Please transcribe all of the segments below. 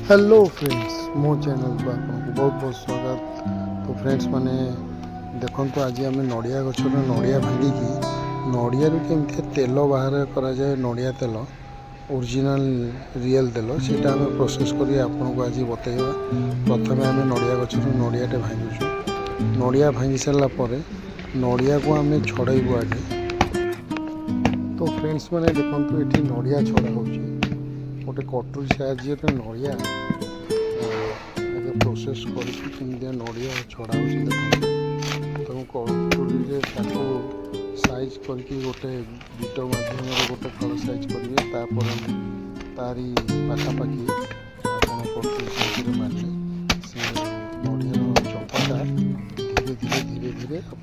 Hello friends, मो channel को आपको बहुत बहुत स्वागत। तो फ्रेंड्स मैंने देखो तो आज आम नड़िया गचर नड़िया भांगिकी नड़िया केमती तेल बाहर कराए नड़िया तेल ओरिजिनल रियल तेल सेटा आम प्रोसेस कर आपको आज बतेगा। प्रथम आम नड़िया गचर नड़ियाटे भांगुचु। नड़िया भांगी सारापर नड़िया को आम छड़ेबू आगे। तो फ्रेंड्स मैंने देखो ये नड़िया छड़ा हो गोटे कटुरी साहाଯ୍ୟରେ नड़िया प्रोसेस करके नड़िया छड़ा हो कटुरी साइज करके गोटे बीट मध्यम गोटे फल साइज करेंगे। तारी पाखापाखि आप कटुरी साइज मारे से नड़िया चपाटा धीरे धीरे धीरे धीरे आप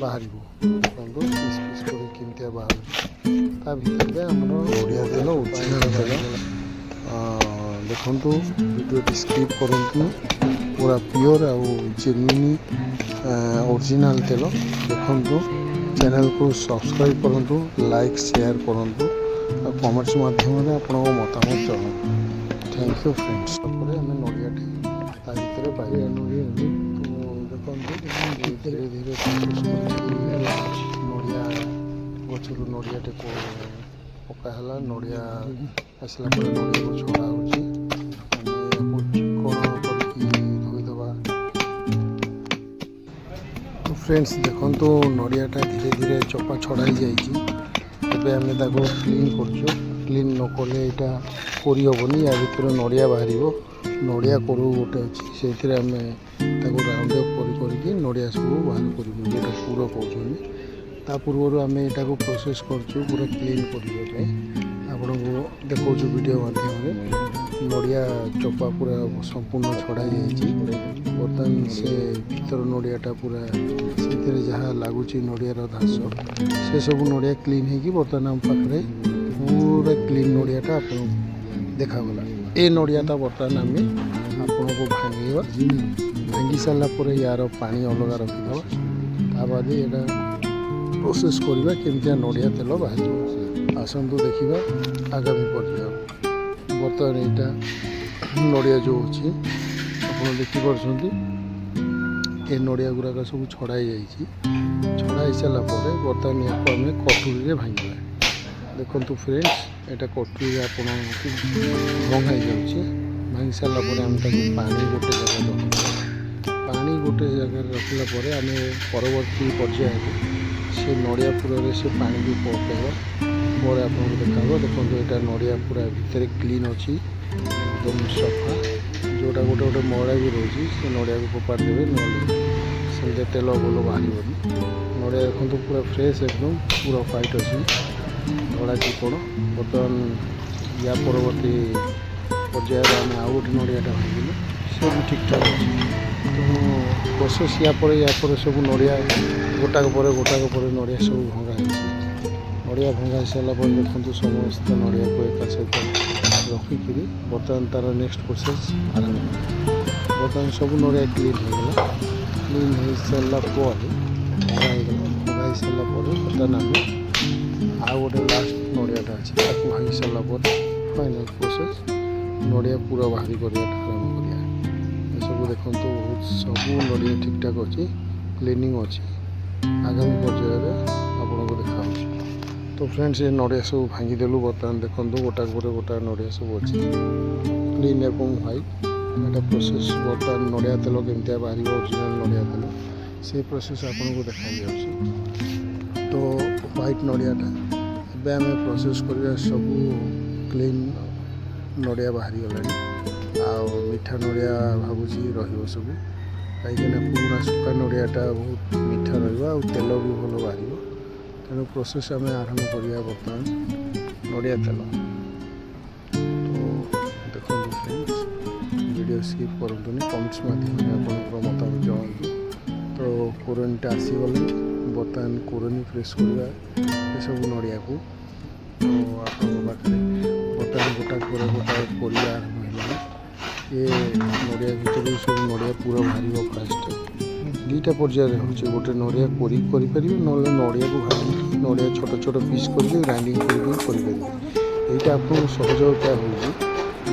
बाहर देखो पिस पिस कर केमती बाहर ता भितर आम नड़िया तेल ओरिजिनल तेल देखु वीडियो स्किप करूँ पूरा प्योर आउ जेन्युइन ओरिजिनल तेल देखु। चैनल को सब्सक्राइब करूँ, लाइक शेयर करूँ, कमेंट्स माध्यम आपको मतामत जनाऊँ। Thank you friends. आम नड़िया भर बाहर देखो धीरे धीरे नड़िया गचर नड़ियाटे पकाला नड़िया आसला नड़िया को छड़ा हो चिकन धोईदबा। तो फ्रेंड्स देखो नड़ियाटा धीरे धीरे चपा छड़ाई जामें क्लीन कर क्लीन नकले यहाँ करहबनी या भर नड़िया बाहर नड़िया करू गोटे अच्छी से आम राउंड अप कर नड़िया सब बाहर करूँ जोटा पूरा कहते। ता पूर्व आम यहाँ प्रोसेस करूँ पूरा क्लीन करने आपको देखो वीडियो माध्यम नड़िया चपा पूरा संपूर्ण छड़ाई बर्तमान से भीतर नड़ियाटा पूरा से जहाँ लगुच नड़ियार घास से सब नड़िया क्लीन होगी बर्तमान आम पाखे पूरा क्लीन नड़ियाटा आप देखागला। ये नड़ियाटा बर्तमान आम आपको भांगा भांगी सारापर यार पानी अलग रखीद बाद यहाँ प्रोसेस करवा केमती नड़िया तेल बाहर आसतु देखा आगामी पर्याय। बर्तमान यहाँ नड़िया जो अच्छी आप देखिपुं ये नड़िया गुड़ाक सब छड़ाई छड़ाई सारापर बर्तमान या आम कटुरी भांगा। देखो फ्रेंड्स यहाँ कटुरी आप भंगाई जाऊँगी भांगी सारापर आम पानी गोटे जगह रख पानी गोटे जगह रखला आम परवर्ती पर्याय से नड़िया पुर से पानी भी पकेगा पर आप देखा देखो यहाँ नड़िया पूरा भितर क्लीन अच्छी एकदम सफा जोटा गोटे गोटे मड़ा भी रही से नड़िया को फोपाड़ देवे ना तेल बोल बाहर नड़िया देखो पूरा फ्रेश एकदम पूरा फाइट अच्छी धड़ा चिकड़। बर्तमान या परवर्ती पर्यायर आम आउ गोटे नड़ियाटा भांगिलु से भी ठीक ठाक अच्छी। तो प्रोसेस या सब नड़िया गोटाक पर नड़िया सब भंगा नड़िया भंगा सारापर देखो समस्त नड़िया को एक सहित रखिक बर्तमान तार नेक्स्ट प्रोसेस आरंभ। बर्तमान सब नड़िया क्लीन होगा क्लीन हो सारापर भंगा सारापर बर्तमान आम आउ गोटे लास्ट नड़ियाटा अच्छी भांगी सारापर फाइनाल प्रोसेस नड़िया पूरा बाहरी करवाटा आरंभ करिया। सब देखो सब नड़िया ठीक ठाक अच्छी क्लीनिंग अच्छी आगामी पर्यायर आपको देखा। तो फ्रेंड्स ये नड़िया सब भांगीदेलु बर्तमान देखो गोटाक पर गोटा नड़िया सब अच्छी क्लीन एवं व्हाइट यहाँ प्रोसेस बर्तमान नड़िया तेल केमती बाहर ओरिजिनल नड़िया तेल से प्रोसेस आपको देखा जाऊँगी। तो व्हाइट नड़ियाटा एवं आम प्रोसेस करवा सब क्लीन नड़िया बाहरी गला मीठा नड़िया भावुची रब कहीं पुराना सुखा नड़ियाटा बहुत मीठा रहा तेल भी भल बाहर तेणु प्रोसेस आम आरंभ करिया बर्तमान नड़िया तेल। तो देखो फ्रेंड्स ভিডিও ସ୍କିପ୍ କରନ୍ତୁନି, କମେଣ୍ଟସ୍ ମାଧ୍ୟମରେ ଆପଣଙ୍କର ମତାମତ ଜଣାନ୍ତୁ। ତ କୋରନୀଟା ଆସିଗଲେ ବର୍ତ୍ତମାନ କୋରନୀ ଫ୍ରେଶ୍ କରିବା ଏସବୁ ନଡ଼ିଆକୁ। ତ ଆପଣଙ୍କ ପାଖରେ ବର୍ତ୍ତମାନ ଗୋଟା ପରେ ଗୋଟା ପରିବା ଆରମ୍ଭ ହେଇଗଲା। ଏ ନଡ଼ିଆ ଭିତରୁ ସବୁ ନଡ଼ିଆ ପୁରା ବାହାରିବ। ଫାଷ୍ଟ ଦୁଇଟା ପର୍ଯ୍ୟାୟରେ ହେଉଛି, ଗୋଟେ ନଡ଼ିଆ କୋରି କରିପାରିବେ, ନହେଲେ ନଡ଼ିଆକୁ ଭାଜିକି ନଡ଼ିଆ ଛୋଟ ଛୋଟ ପିସ୍ କରିକି ଗ୍ରାଇଣ୍ଡିଙ୍ଗ କରିକି କରିପାରିବେ। ଏଇଟା ଆପଣଙ୍କୁ ସହଜ ଉପାୟ ହେଉଛି,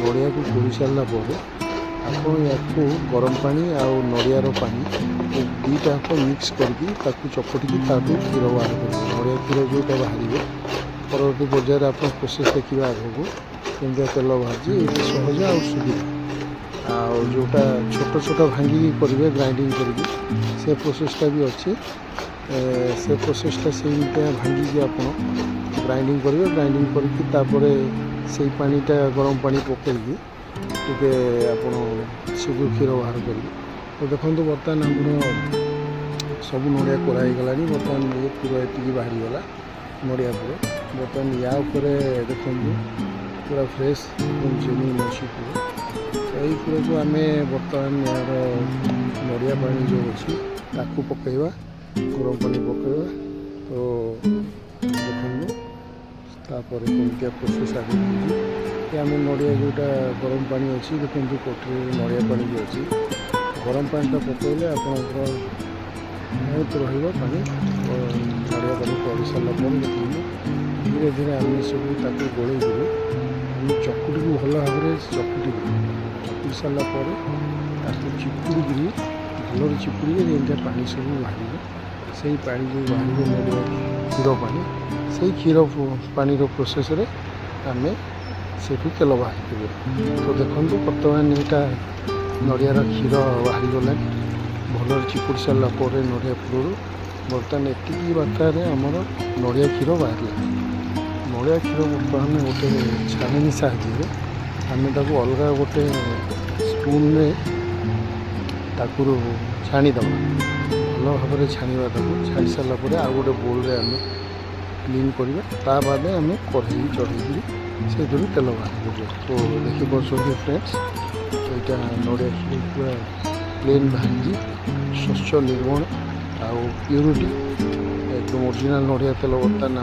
ନଡ଼ିଆକୁ କୋରି ସାରିଲା ପରେ ଆପଣ ୟାକୁ ଗରମ ପାଣି ଆଉ ନଡ଼ିଆର ପାଣି ଦୁଇଟା ଯାକ ମିକ୍ସ କରିକି ତାକୁ ଚକଟିକି ତାଠୁ କ୍ଷୀର ବାହାର କରିବେ। ନଡ଼ିଆ କ୍ଷୀର ଯେଉଁଟା ବାହାରିବ, ପରବର୍ତ୍ତୀ ପର୍ଯ୍ୟାୟରେ ଆପଣ ପ୍ରୋସେସ୍ ଦେଖିବା ଆଗକୁ କେମିତିଆ ତେଲ ବାହାରିଛି। ଏଇଟା ସହଜ ଆଉ ସୁବିଧା। ଆଉ ଯେଉଁଟା ଛୋଟ ଛୋଟ ଭାଙ୍ଗିକି କରିବେ ଗ୍ରାଇଣ୍ଡିଙ୍ଗ କରିକି, ସେ ପ୍ରୋସେସ୍ଟା ବି ଅଛି। ସେ ପ୍ରୋସେସ୍ଟା ସେଇଟା ଭାଙ୍ଗିକି ଆପଣ ଗ୍ରାଇଣ୍ଡିଙ୍ଗ କରିବେ। ଗ୍ରାଇଣ୍ଡିଙ୍ଗ କରିକି ତାପରେ ସେଇ ପାଣିଟା ଗରମ ପାଣି ପକାଇକି ଟିକେ ଆପଣ ସବୁ କ୍ଷୀର ବାହାର କରିବେ। ତ ଦେଖନ୍ତୁ ବର୍ତ୍ତମାନ ଆମର ସବୁ ନଡ଼ିଆ କୋରା ହେଇଗଲାଣି। ବର୍ତ୍ତମାନ ଇଏ ପୁରା ଏତିକି ବାହାରିଗଲା ନଡ଼ିଆ ପୁରା। ବର୍ତ୍ତମାନ ୟା ଉପରେ ଦେଖନ୍ତୁ ପୁରା ଫ୍ରେଶ୍ ଜେନ୍ୟୁନ୍ ଅଛି ପୁରା। ତ ଏଇ କ୍ଷୀରକୁ ଆମେ ବର୍ତ୍ତମାନ ଏହାର ନଡ଼ିଆ ପାଣି ଯେଉଁ ଅଛି ତାକୁ ପକାଇବା, ଗରମ ପାଣି ପକାଇବା। ତ ଦେଖନ୍ତୁ ତାପରେ କେମିତିଆ ପ୍ରୋସେସ୍ ଆଗକୁ ହେଉଛି। ଆମେ ନଡ଼ିଆ ଯେଉଁଟା ଗରମ ପାଣି ଅଛି, ଦେଖନ୍ତୁ କୋଠରୀରେ ନଡ଼ିଆ ପାଣି ବି ଅଛି। ଗରମ ପାଣିଟା ପକାଇଲେ ଆପଣଙ୍କର ବହୁତ ରହିବ ପାଣି। ନଡ଼ିଆ ପାଣି ପଡ଼ି ସାରିଲା ପରେ ଦେଖନ୍ତୁ ଧୀରେ ଧୀରେ ଆମେ ସବୁ ତାକୁ ଗୋଳେଇକିରି ଆମେ ଚକୁଟିକୁ ଭଲ ଭାବରେ ଚକୁଟିବୁ। ଚକୁଟି ସାରିଲା ପରେ ତାକୁ ଚିପୁଡ଼ିକିରି ଭଲରେ ଚିପୁଡ଼ିକି ଯେମିତିଆ ପାଣି ସବୁ ବାହାରିବ, ସେଇ ପାଣି ଯେଉଁ ବାହାରିବ ନଡ଼ିଆ କ୍ଷୀର ପାଣି, ସେଇ କ୍ଷୀର ପାଣିର ପ୍ରୋସେସ୍ରେ ଆମେ ସେଠୁ ତେଲ ବାହାର କରିବେ। ତ ଦେଖନ୍ତୁ ବର୍ତ୍ତମାନ ଏଇଟା ନଡ଼ିଆର କ୍ଷୀର ବାହାରିଗଲାଣି। ଭଲରେ ଚିପୁଡ଼ି ସାରିଲା ପରେ ନଡ଼ିଆ ପୁରରୁ ବର୍ତ୍ତମାନ ଏତିକି ମାତ୍ରାରେ ଆମର ନଡ଼ିଆ କ୍ଷୀର ବାହାରିଲା। ନଡ଼ିଆ କ୍ଷୀର ବର୍ତ୍ତମାନ ଗୋଟେ ଛାଣେନି ସାହାଯ୍ୟରେ ଆମେ ତାକୁ ଅଲଗା ଗୋଟେ ସ୍ପୁନ୍ରେ ତାକୁ ଛାଣିଦେବା। ଭଲ ଭାବରେ ଛାଣିବା। ତାକୁ ଛାଣି ସାରିଲା ପରେ ଆଉ ଗୋଟେ ବୋଲରେ ଆମେ କ୍ଲିନ୍ କରିବା। ତା ବାଦେ ଆମେ କଢ଼େଇ ଚଢ଼େଇକିରି ସେଇଥିରୁ ତେଲ ବାହାର କରିବା। ତ ଦେଖିପାରୁଛନ୍ତି ଫ୍ରେଣ୍ଡସ୍, ଏଇଟା ନଡ଼ିଆ କ୍ଷୀର ପୁରା ପ୍ଲେନ୍ ବାହାରିଛି, ସ୍ୱଚ୍ଛ ନିର୍ମଳ ଆଉ ପ୍ୟୁରିଟି ଏକଦମ ଅରିଜିନାଲ୍ ନଡ଼ିଆ ତେଲ। ବର୍ତ୍ତମାନ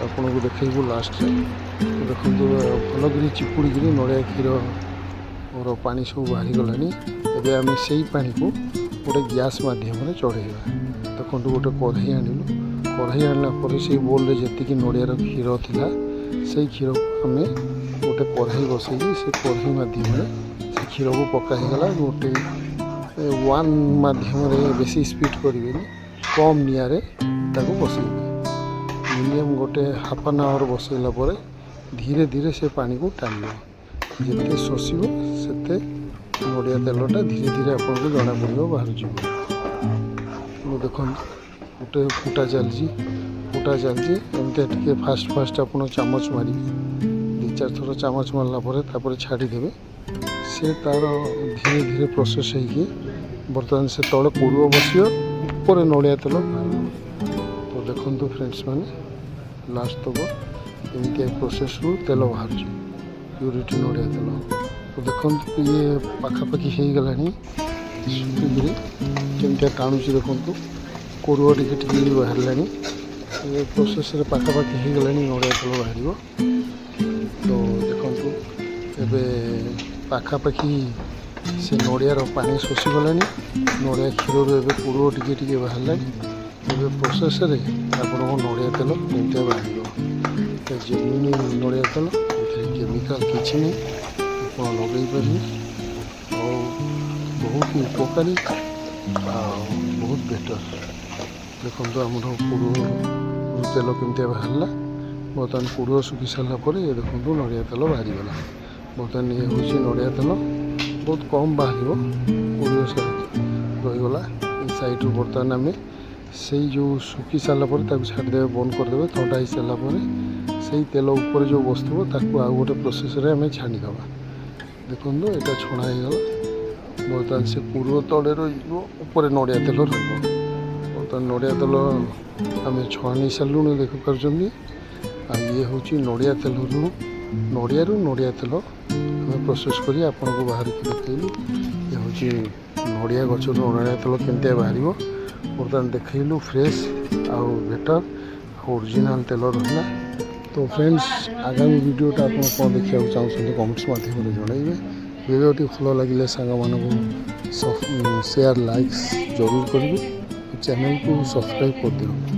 ଆପଣଙ୍କୁ ଦେଖେଇବୁ ଲାଷ୍ଟରେ। ଦେଖନ୍ତୁ ଭଲକରି ଚିପୁଡ଼ିକିରି ନଡ଼ିଆ କ୍ଷୀରର ପାଣି ସବୁ ବାହାରିଗଲାଣି। ଏବେ ଆମେ ସେଇ ପାଣିକୁ ଗୋଟେ ଗ୍ୟାସ୍ ମାଧ୍ୟମରେ ଚଢ଼େଇବା। ଦେଖନ୍ତୁ ଗୋଟେ କଢ଼େଇ ଆଣିଲୁ। କଢ଼େଇ ଆଣିଲା ପରେ ସେଇ ବୋଲରେ ଯେତିକି ନଡ଼ିଆର କ୍ଷୀର ଥିଲା, ସେଇ କ୍ଷୀରକୁ ଆମେ ଗୋଟେ କଢ଼େଇ ବସେଇକି ସେ କଢ଼େଇ ମାଧ୍ୟମରେ ସେ କ୍ଷୀରକୁ ପକା ହେଇଗଲା। ଗୋଟେ ୱାନ୍ ମାଧ୍ୟମରେ, ବେଶୀ ସ୍ପିଡ୍ କରିବେନି, କମ୍ ନିଆଁରେ ତାକୁ ବସେଇବେ। ମିନିମମ୍ ଗୋଟେ ହାଫ୍ ଆନ୍ ଆୱାର ବସେଇଲା ପରେ ଧୀରେ ଧୀରେ ସେ ପାଣିକୁ ଟାଣିବ। ଯେତେ ଶୋଷିବ ସେତେ ନଡ଼ିଆ ତେଲଟା ଧୀରେ ଧୀରେ ଆପଣଙ୍କୁ ଜଣାପଡ଼ିବ ବାହାରୁଯିବ। ଦେଖନ୍ତୁ ଗୋଟେ ଫୁଟା ଚାଲିଛି। ଏମିତି ଟିକେ ଫାଷ୍ଟ ଆପଣ ଚାମଚ ମାରିବେ। 2-4 ଥର ଚାମଚ ମାରିଲା ପରେ ତାପରେ ଛାଡ଼ିଦେବେ। ସେ ତା'ର ଧୀରେ ଧୀରେ ପ୍ରୋସେସ୍ ହେଇକି ବର୍ତ୍ତମାନ ସେ ତଳେ କୋରୁଅ ବସିବ, ଉପରେ ନଡ଼ିଆ ତେଲ ବାହାରିବ। ତ ଦେଖନ୍ତୁ ଫ୍ରେଣ୍ଡସ୍ ମାନେ ଲାଷ୍ଟ ତକ ଏମିତି ପ୍ରୋସେସ୍ରୁ ତେଲ ବାହାରୁଛି, ପ୍ୟୁରିଟି ନଡ଼ିଆ ତେଲ। ତ ଦେଖନ୍ତୁ ଇଏ ପାଖାପାଖି ହେଇଗଲାଣି। ଶୁଖିକିରି କେମିତିଆ ଟାଣୁଛି ଦେଖନ୍ତୁ, କୋରୁଅ ଟିକେ ଟିକେ ବି ବାହାରିଲାଣି। ଏ ପ୍ରୋସେସ୍ରେ ପାଖାପାଖି ହେଇଗଲାଣି ନଡ଼ିଆ ତେଲ ବାହାରିବ। ତ ଦେଖନ୍ତୁ ଏବେ ପାଖାପାଖି ସେ ନଡ଼ିଆର ପାଣି ଶୋଷିଗଲାଣି। ନଡ଼ିଆ କ୍ଷୀରରୁ ଏବେ କୋରୁଅ ଟିକେ ଟିକେ ବାହାରିଲାଣି। ଏବେ ପ୍ରୋସେସ୍ରେ ଆପଣଙ୍କ ନଡ଼ିଆ ତେଲ କେମିତିଆ ବାହାରିବ। ଜେନ୍ୟୁନ୍ ନଡ଼ିଆ ତେଲ, ଏଥିରେ କେମିକାଲ୍ କିଛି ନାହିଁ। ଆପଣ ଲଗାଇ ପାରିବେ ଆଉ ବହୁତ ଉପକାରୀ ଆଉ ବହୁତ ବେଟର୍। ଦେଖନ୍ତୁ ଆମର କୋରୁଅ ତେଲ କେମିତିଆ ବାହାରିଲା। ବର୍ତ୍ତମାନ କୋରୁଅ ଶୁଖି ସାରିଲା ପରେ ଏ ଦେଖନ୍ତୁ ନଡ଼ିଆ ତେଲ ବାହାରିଗଲା। ବର୍ତ୍ତମାନ ଇଏ ହେଉଛି ନଡ଼ିଆ ତେଲ, ବହୁତ କମ୍ ବାହାରିବ। କୋରୁଅ ରହିଗଲା ଏ ସାଇଡ଼୍ରୁ। ବର୍ତ୍ତମାନ ଆମେ ସେଇ ଯେଉଁ ଶୁଖି ସାରିଲା ପରେ ତାକୁ ଛାଡ଼ିଦେବେ, ବନ୍ଦ କରିଦେବେ। ଥଣ୍ଡା ହେଇସାରିଲା ପରେ ସେଇ ତେଲ ଉପରେ ଯେଉଁ ବସିଥିବ ତାକୁ ଆଉ ଗୋଟେ ପ୍ରୋସେସ୍ରେ ଆମେ ଛାଣିଦେବା। ଦେଖନ୍ତୁ ଏଇଟା ଛଣା ହେଇଗଲା। ବର୍ତ୍ତମାନ ସେ କୋରୁଅ ତଳେ ରହିଯିବ, ଉପରେ ନଡ଼ିଆ ତେଲ ରହିବ। ବର୍ତ୍ତମାନ ନଡ଼ିଆ ତେଲ ଆମେ ଛାଣି ସାରିଲୁଣି ଦେଖିପାରୁଛନ୍ତି। ଆଉ ଇଏ ହେଉଛି ନଡ଼ିଆ ତେଲରୁ, ନଡ଼ିଆରୁ ନଡ଼ିଆ ତେଲ ଆମେ ପ୍ରୋସେସ୍ କରି ଆପଣଙ୍କୁ ବାହାରିକି ଦେଖେଇଲୁ। ଏ ହେଉଛି ନଡ଼ିଆ ଗଛରୁ ନଡ଼ିଆ ତେଲ କେମିତିଆ ବାହାରିବ ବର୍ତ୍ତମାନ ଦେଖେଇଲୁ। ଫ୍ରେଶ୍ ଆଉ ବେଟର୍ ଓରିଜିନାଲ୍ ତେଲ ରହିଲା। ତ ଫ୍ରେଣ୍ଡସ୍, ଆଗାମୀ ଭିଡ଼ିଓଟା ଆପଣ କ'ଣ ଦେଖିବାକୁ ଚାହୁଁଛନ୍ତି କମେଣ୍ଟସ୍ ମାଧ୍ୟମରେ ଜଣାଇବେ। ଭିଡ଼ିଓଟି ଭଲ ଲାଗିଲେ ସାଙ୍ଗମାନଙ୍କୁ ସେୟାର ଲାଇକ୍ସ ଜରୁର କରିବେ। ଚ୍ୟାନେଲକୁ ସବସ୍କ୍ରାଇବ୍ କରିଦିଅନ୍ତୁ।